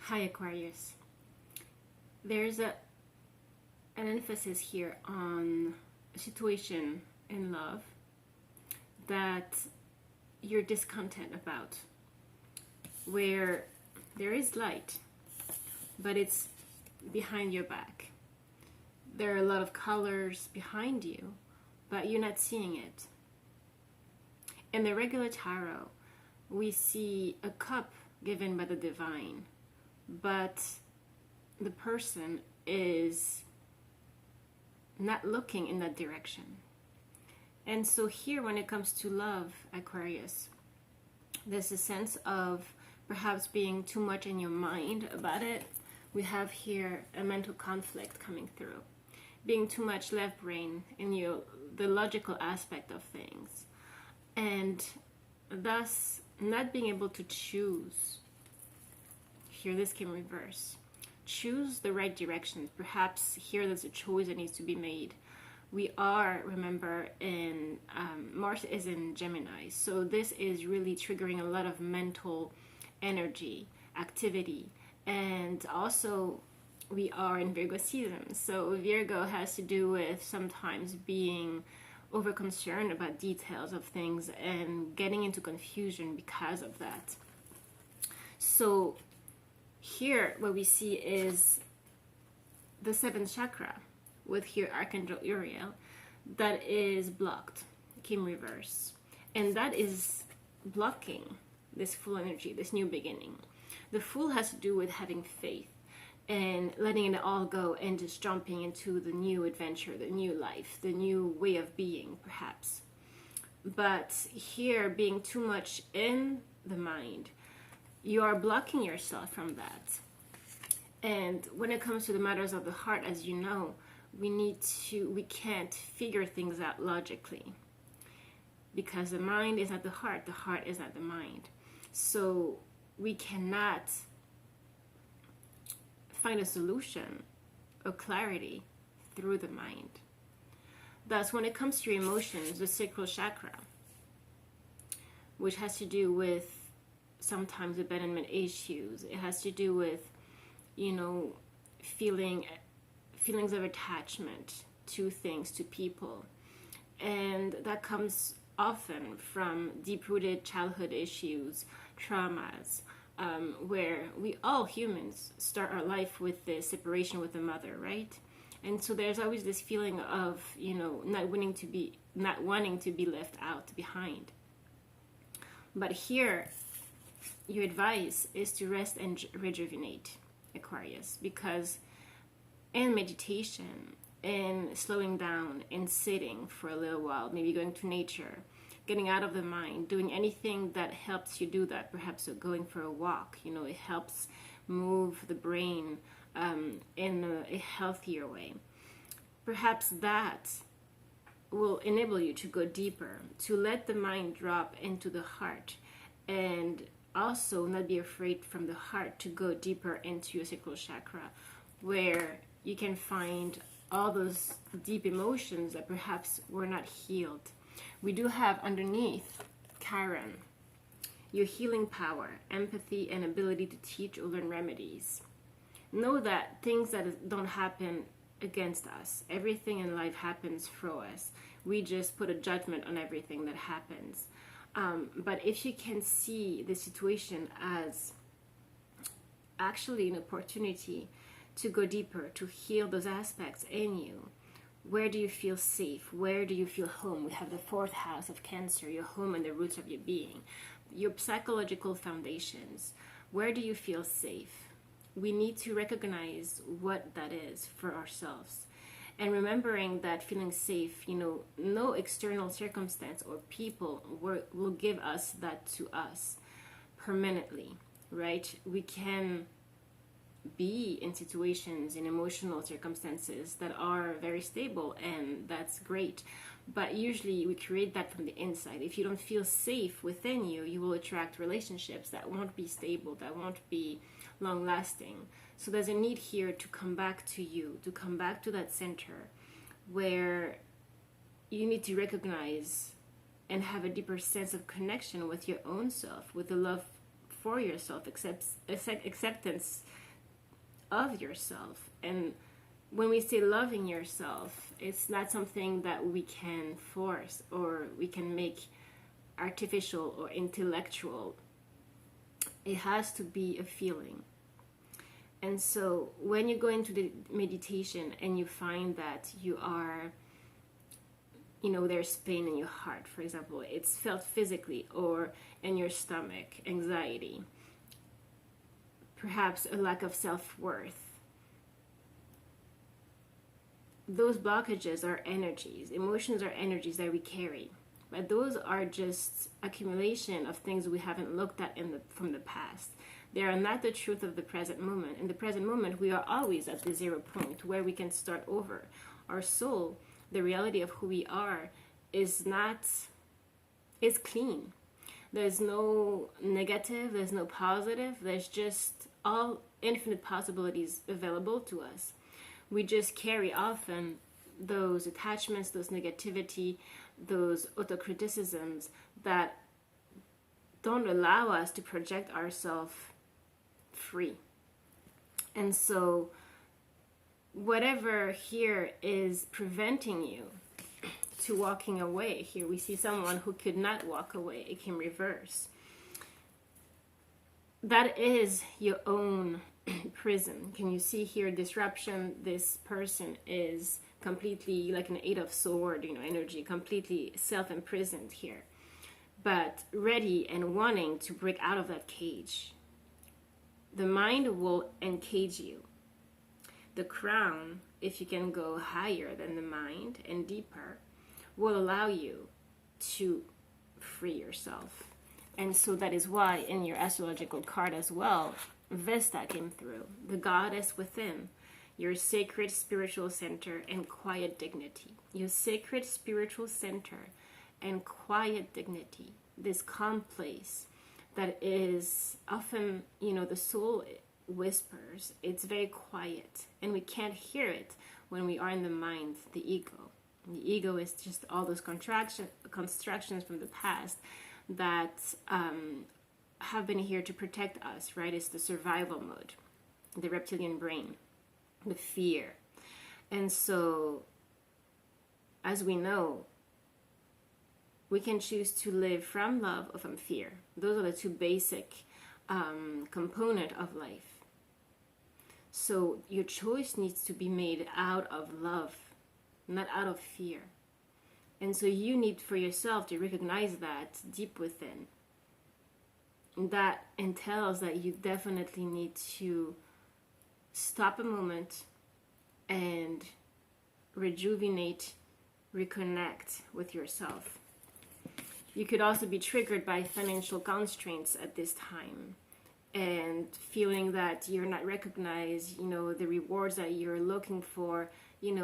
Hi Aquarius. There's an emphasis here on a situation in love that you're discontent about, where there is light, but it's behind your back. There are a lot of colors behind you, but you're not seeing it. In the regular tarot, we see a cup given by the divine, but the person is not looking in that direction. And so here, when it comes to love, Aquarius, there's a sense of perhaps being too much in your mind about it. We have here a mental conflict coming through, being too much left brain in the logical aspect of things, and thus not being able to choose. Here, this came reverse. Choose the right direction. Perhaps here there's a choice that needs to be made. We are, remember, in Mars is in Gemini, so this is really triggering a lot of mental energy, activity, and also we are in Virgo season. So Virgo has to do with sometimes being over concerned about details of things and getting into confusion because of that. So here what we see is the seventh chakra with here Archangel Uriel that is blocked, came reverse, and that is blocking this full energy, this new beginning. The Fool has to do with having faith and letting it all go and just jumping into the new adventure, the new life, the new way of being, perhaps. But here, being too much in the mind, you are blocking yourself from that. And when it comes to the matters of the heart, as you know, we can't figure things out logically, because the mind is not the heart is not the mind. So we cannot find a solution or clarity through the mind. Thus, when it comes to your emotions, the sacral chakra, which has to do with sometimes abandonment issues, it has to do with, feelings of attachment to things, to people, and that comes often from deep-rooted childhood issues, traumas, where we all humans start our life with this separation with the mother, right? And so there's always this feeling of not wanting to be left out behind. But here, your advice is to rest and rejuvenate, Aquarius, because in meditation, in slowing down, in sitting for a little while, maybe going to nature, getting out of the mind, doing anything that helps you do that, perhaps going for a walk, it helps move the brain in a healthier way. Perhaps that will enable you to go deeper, to let the mind drop into the heart, and also not be afraid from the heart to go deeper into your sacral chakra, where you can find all those deep emotions that perhaps were not healed. We do have underneath Chiron, your healing power, empathy, and ability to teach or learn remedies. Know that things that don't happen against us, everything in life happens for us. We just put a judgment on everything that happens. But if you can see the situation as actually an opportunity to go deeper, to heal those aspects in you, where do you feel safe? Where do you feel home? We have the fourth house of Cancer, your home and the roots of your being, your psychological foundations. Where do you feel safe? We need to recognize what that is for ourselves. And remembering that feeling safe, no external circumstance or people will give us that to us permanently, right? We can be in situations, in emotional circumstances that are very stable, and that's great. But usually we create that from the inside. If you don't feel safe within you, you will attract relationships that won't be stable, that won't be long lasting. So there's a need here to come back to you, to come back to that center where you need to recognize and have a deeper sense of connection with your own self, with the love for yourself, acceptance of yourself. And when we say loving yourself, it's not something that we can force or we can make artificial or intellectual. It has to be a feeling. And so when you go into the meditation and you find that you are, there's pain in your heart, for example, it's felt physically, or in your stomach, anxiety, perhaps a lack of self-worth. Those blockages are energies. Emotions are energies that we carry. But those are just accumulation of things we haven't looked at from the past. They are not the truth of the present moment. In the present moment, we are always at the 0 point where we can start over. Our soul, the reality of who we are, is clean. There's no negative, there's no positive, there's just all infinite possibilities available to us. We just carry often those attachments, those negativity, those autocriticisms that don't allow us to project ourselves free. And so whatever here is preventing you to walking away, here we see someone who could not walk away, it can reverse. That is your own prison. Can you see here disruption? This person is completely like an 8 of sword, energy, completely self-imprisoned here, but ready and wanting to break out of that cage. The mind will encage you. The crown, if you can go higher than the mind and deeper, will allow you to free yourself. And so that is why in your astrological card as well, Vesta came through, the goddess within, your sacred spiritual center and quiet dignity. Your sacred spiritual center and quiet dignity, this calm place that is often, the soul whispers. It's very quiet and we can't hear it when we are in the mind, the ego. The ego is just all those constructions from the past that have been here to protect us, right? It's the survival mode, the reptilian brain, the fear. And so, as we know, we can choose to live from love or from fear. Those are the two basic components of life. So your choice needs to be made out of love, not out of fear. And so you need for yourself to recognize that deep within. That entails that you definitely need to stop a moment and rejuvenate, reconnect with yourself. You could also be triggered by financial constraints at this time and feeling that you're not recognized, the rewards that you're looking for,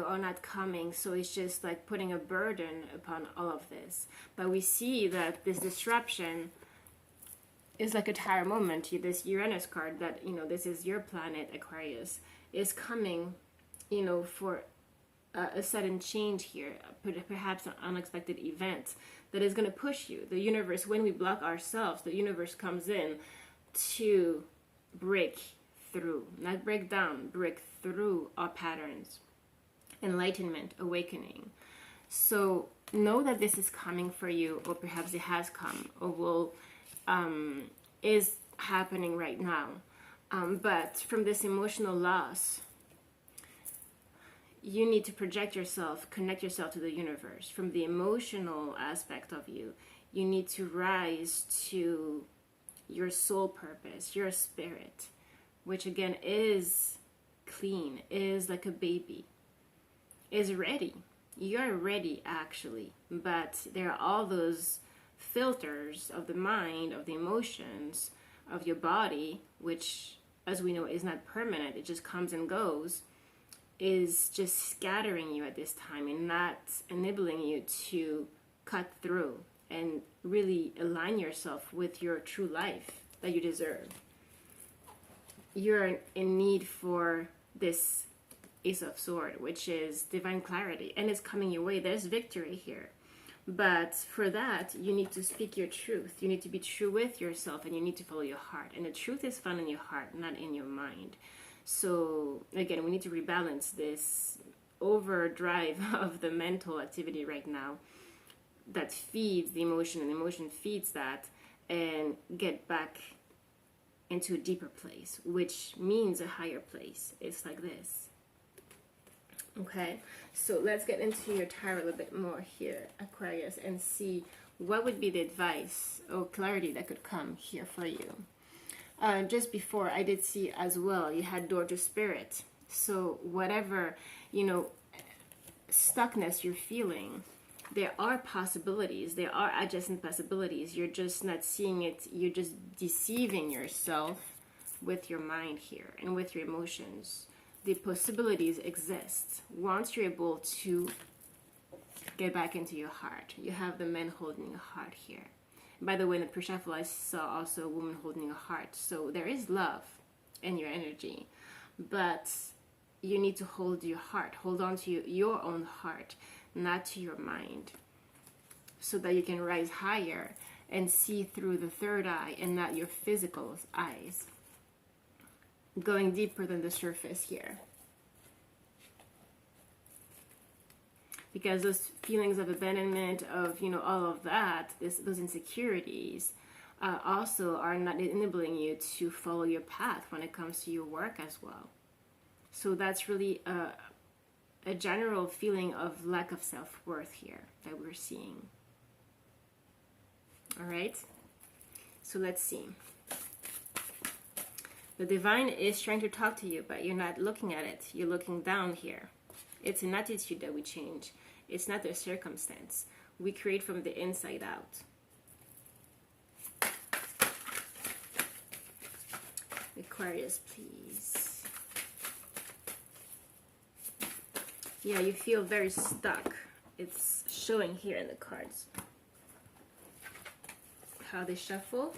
are not coming. So it's just like putting a burden upon all of this. But we see that this disruption is like a tower moment. This Uranus card that, this is your planet, Aquarius, is coming, for a sudden change here, perhaps an unexpected event that is going to push you. The universe, when we block ourselves, the universe comes in to break through, not break down, break through our patterns. Enlightenment, awakening. So know that this is coming for you, or perhaps it has come, or is happening right now. But from this emotional loss, you need to project yourself, connect yourself to the universe. From the emotional aspect of you, you need to rise to your soul purpose, your spirit, which again is clean, is like a baby, is ready. You're ready actually, but there are all those filters of the mind, of the emotions, of your body, which, as we know, is not permanent. It just comes and goes, is just scattering you at this time and not enabling you to cut through and really align yourself with your true life that you deserve. You're in need for this Ace of Sword, which is divine clarity, and it's coming your way. There's victory here. But for that, you need to speak your truth. You need to be true with yourself, and you need to follow your heart. And the truth is found in your heart, not in your mind. So again, we need to rebalance this overdrive of the mental activity right now that feeds the emotion, and emotion feeds that, and get back into a deeper place, which means a higher place. It's like this. Okay, so let's get into your tarot a little bit more here, Aquarius, and see what would be the advice or clarity that could come here for you. Just before, I did see as well, you had door to spirit. So whatever, stuckness you're feeling, there are possibilities. There are adjacent possibilities. You're just not seeing it. You're just deceiving yourself with your mind here and with your emotions. The possibilities exist once you're able to get back into your heart. You have the man holding a heart here. By the way, in the pre-shuffle, I saw also a woman holding a heart. So there is love in your energy. But you need to hold your heart. Hold on to your own heart, not to your mind, so that you can rise higher and see through the third eye and not your physical eyes. Going deeper than the surface here. Because those feelings of abandonment, of, all of that, those insecurities, also are not enabling you to follow your path when it comes to your work as well. So that's really a general feeling of lack of self-worth here that we're seeing. All right? So let's see. The divine is trying to talk to you, but you're not looking at it. You're looking down here. It's an attitude that we change. It's not a circumstance. We create from the inside out. Aquarius, please. Yeah, you feel very stuck. It's showing here in the cards. How they shuffle.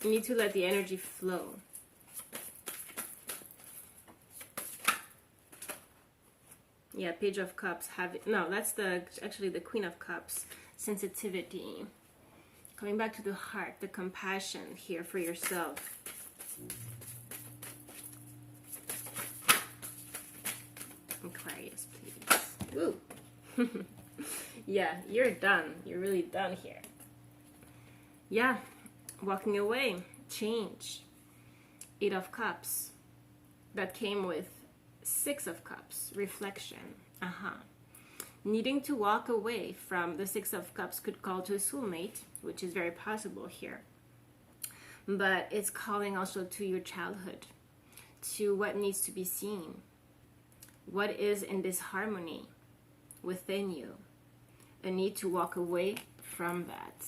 You need to let the energy flow. Yeah, Page of Cups. That's actually the Queen of Cups. Sensitivity. Coming back to the heart, the compassion here for yourself. Aquarius, please. Woo. Yeah, you're done. You're really done here. Yeah. Walking away, change. 8 of Cups. That came with 6 of Cups, reflection. Needing to walk away from the 6 of Cups could call to a soulmate, which is very possible here. But it's calling also to your childhood, to what needs to be seen. What is in disharmony within you? A need to walk away from that.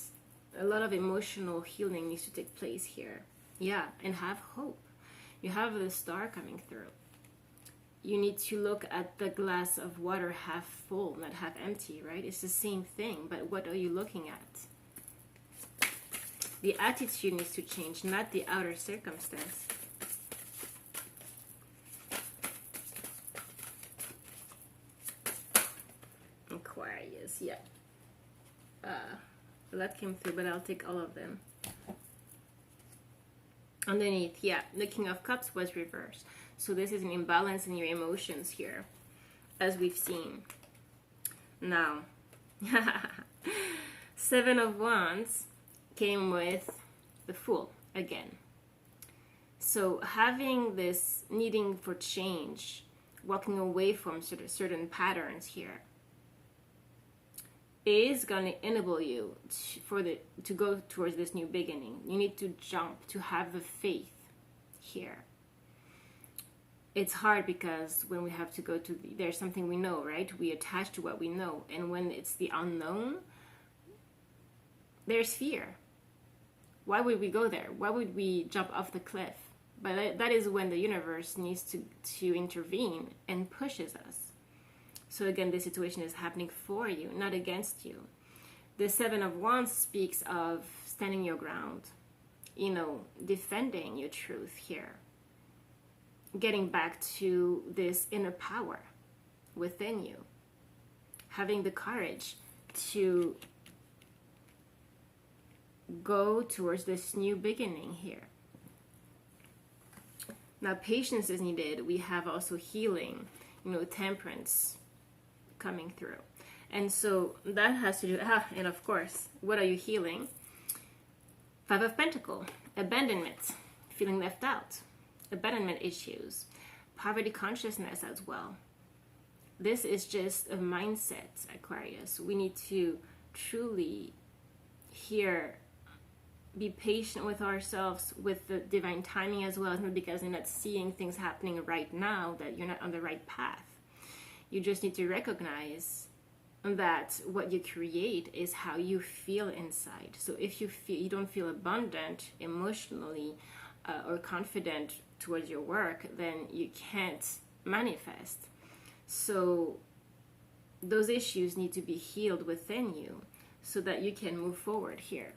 A lot of emotional healing needs to take place here. Yeah, and have hope. You have the star coming through. You need to look at the glass of water half full, not half empty, right? It's the same thing, but what are you looking at? The attitude needs to change, not the outer circumstance. Aquarius, yeah. That came through, but I'll take all of them. Underneath, yeah, the King of Cups was reversed. So this is an imbalance in your emotions here, as we've seen. Now, 7 of Wands came with the Fool again. So having this needing for change, walking away from certain patterns here, is going to enable you to go towards this new beginning. You need to jump, to have the faith here. It's hard because when we have to go to there's something we know, right? We attach to what we know, and when it's the unknown, there's fear. Why would we go there? Why would we jump off the cliff? But that is when the universe needs to intervene and pushes us. So again, this situation is happening for you, not against you. The 7 of Wands speaks of standing your ground, defending your truth here. Getting back to this inner power within you. having the courage to go towards this new beginning here. Now, patience is needed. We have also healing, temperance coming through. And so that has to do, and of course, what are you healing? Five of Pentacles, abandonment, feeling left out, abandonment issues, poverty consciousness as well. This is just a mindset, Aquarius. We need to truly be patient with ourselves, with the divine timing as well, because you're not seeing things happening right now, that you're not on the right path. You just need to recognize that what you create is how you feel inside. So if you don't feel abundant emotionally or confident towards your work, then you can't manifest. So those issues need to be healed within you so that you can move forward here.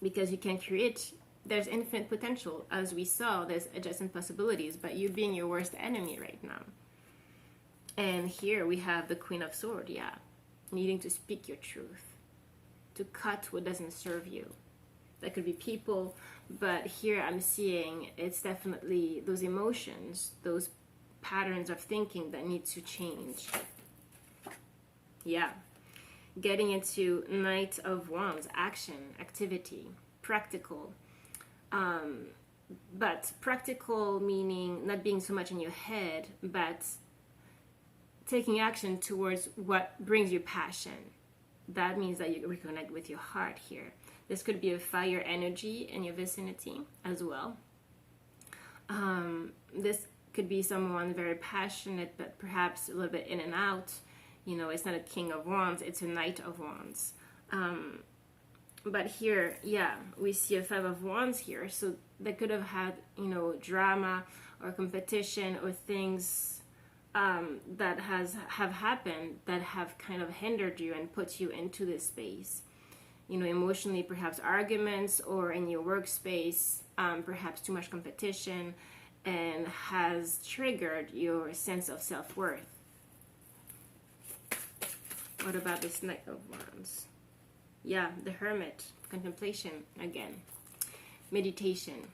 Because you can create, there's infinite potential. As we saw, there's adjacent possibilities, but you being your worst enemy right now. And here we have the Queen of Swords, needing to speak your truth, to cut what doesn't serve you. That could be people, but here I'm seeing it's definitely those emotions, those patterns of thinking that need to change. Getting into Knight of Wands, action, activity, practical. But practical meaning not being so much in your head, but taking action towards what brings you passion. That means that you reconnect with your heart here. This could be a fire energy in your vicinity as well. This could be someone very passionate, but perhaps a little bit in and out. It's not a King of Wands, it's a Knight of Wands. But here, we see a Five of Wands here. So they could have had, drama or competition or things that have happened that have kind of hindered you and put you into this space. Emotionally, perhaps arguments, or in your workspace, perhaps too much competition, and has triggered your sense of self-worth. What about this Knight of Wands? The Hermit, contemplation again, meditation.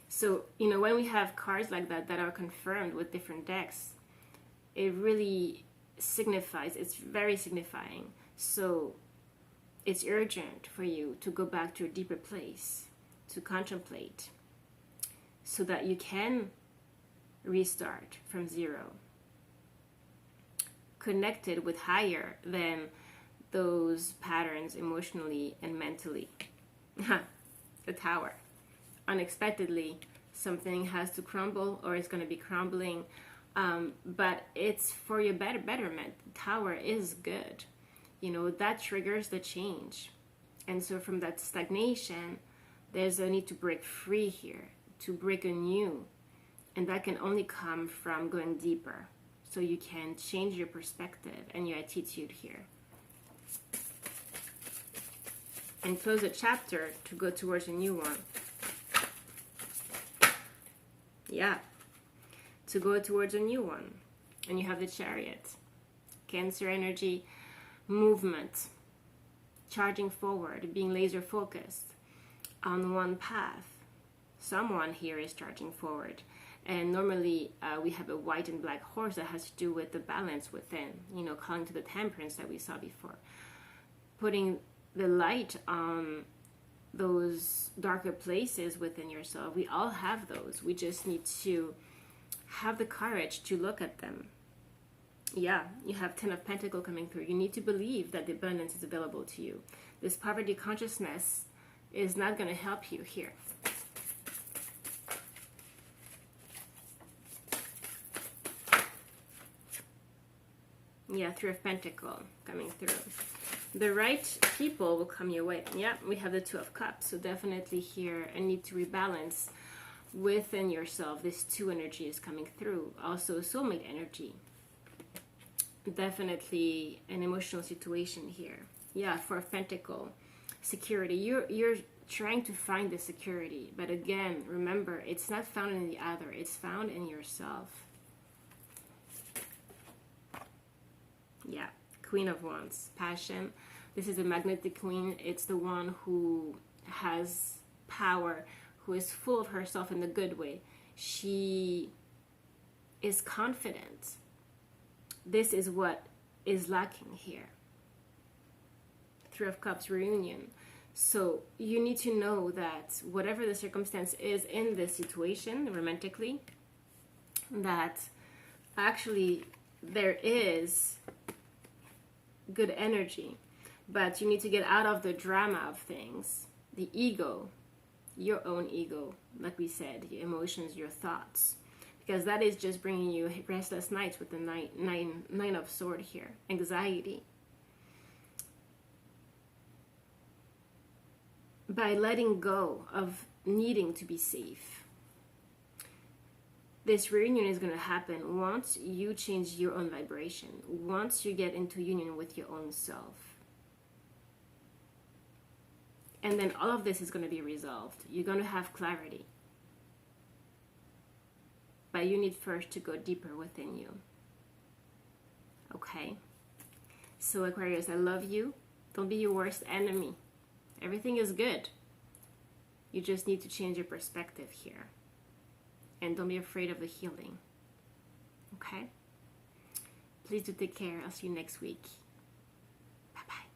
So, when we have cards like that are confirmed with different decks, it really signifies, it's very signifying. So it's urgent for you to go back to a deeper place, to contemplate, so that you can restart from zero, connected with higher than those patterns emotionally and mentally. The Tower. Unexpectedly, something has to crumble, or it's going to be crumbling, but it's for your betterment. The Tower is good. That triggers the change. And so from that stagnation, there's a need to break free here, to break anew. And that can only come from going deeper. So you can change your perspective and your attitude here. And close a chapter to go towards a new one. To go towards a new one. And you have the Chariot. Cancer energy, movement, charging forward, being laser focused on one path. Someone here is charging forward. And normally we have a white and black horse that has to do with the balance within, calling to the temperance that we saw before. Putting the light on those darker places within yourself. We all have those. We just need to have the courage to look at them. You have 10 of Pentacles coming through. You need to believe that the abundance is available to you. This poverty consciousness is not going to help you here. Three of Pentacles coming through. The right people will come your way. We have the Two of Cups. So definitely here, a need to rebalance within yourself. This two energy is coming through. Also soulmate energy. Definitely an emotional situation here. Four of Pentacles. Security. You're trying to find the security. But again, remember, it's not found in the other. It's found in yourself. Yeah, Queen of Wands, passion. This is the magnetic queen. It's the one who has power, who is full of herself in the good way. She is confident. This is what is lacking here. Three of Cups reunion. So you need to know that whatever the circumstance is in this situation, romantically, that actually there is good energy, but you need to get out of the drama of things, the ego, your own ego, like we said, your emotions, your thoughts, because that is just bringing you restless nights with the nine of sword here, anxiety. By letting go of needing to be safe, this reunion is going to happen once you change your own vibration, once you get into union with your own self. And then all of this is going to be resolved. You're going to have clarity. But you need first to go deeper within you. Okay? So Aquarius, I love you. Don't be your worst enemy. Everything is good. You just need to change your perspective here. And don't be afraid of the healing. Okay? Please do take care. I'll see you next week.